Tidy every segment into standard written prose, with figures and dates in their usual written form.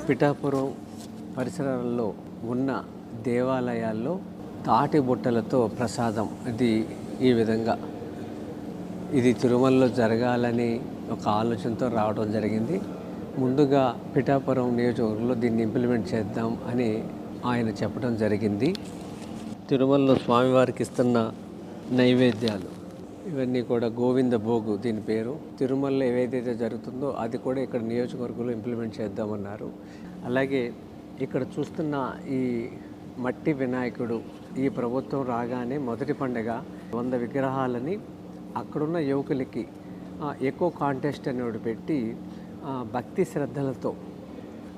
పిఠాపురం పరిసరాల్లో ఉన్న దేవాలయాల్లో తాటి బుట్టలతో ప్రసాదం ఈ విధంగా ఇది తిరుమలలో జరగాలని ఒక ఆలోచనతో రావడం జరిగింది. ముందుగా పిఠాపురం నియోజకవర్గంలో దీన్ని ఇంప్లిమెంట్ చేద్దాం అని ఆయన చెప్పడం జరిగింది. తిరుమలలో స్వామివారికి ఇస్తున్న నైవేద్యాలు ఇవన్నీ కూడా గోవింద భోగు దీని పేరు. తిరుమలలో ఏదైతే జరుగుతుందో అది కూడా ఇక్కడ నియోజకవర్గంలో ఇంప్లిమెంట్ చేద్దామన్నారు. అలాగే ఇక్కడ చూస్తున్న ఈ మట్టి వినాయకుడు ఈ ప్రభుత్వం రాగానే మొదటి పండుగ 100 విగ్రహాలని అక్కడున్న యువకులకి ఎకో కాంటెస్ట్ అనేవి పెట్టి భక్తి శ్రద్ధలతో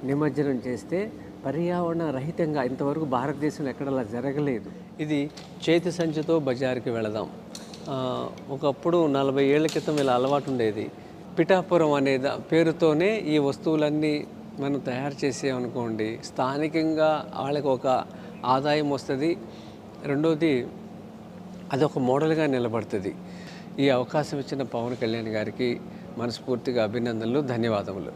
నిమజ్జనం చేస్తే పర్యావరణ రహితంగా ఇంతవరకు భారతదేశంలో ఎక్కడలా జరగలేదు. ఇది చేతి సంచితో బజారుకి వెళదాం. ఒకప్పుడు 40 ఏళ్ల క్రితం ఇలా అలవాటు ఉండేది. పిఠాపురం అనే పేరుతోనే ఈ వస్తువులన్నీ మనం తయారు చేసామనుకోండి, స్థానికంగా వాళ్ళకి ఒక ఆదాయం వస్తుంది. రెండోది అదొక మోడల్గా నిలబడుతుంది. ఈ అవకాశం ఇచ్చిన పవన్ కళ్యాణ్ గారికి మనస్ఫూర్తిగా అభినందనలు, ధన్యవాదములు.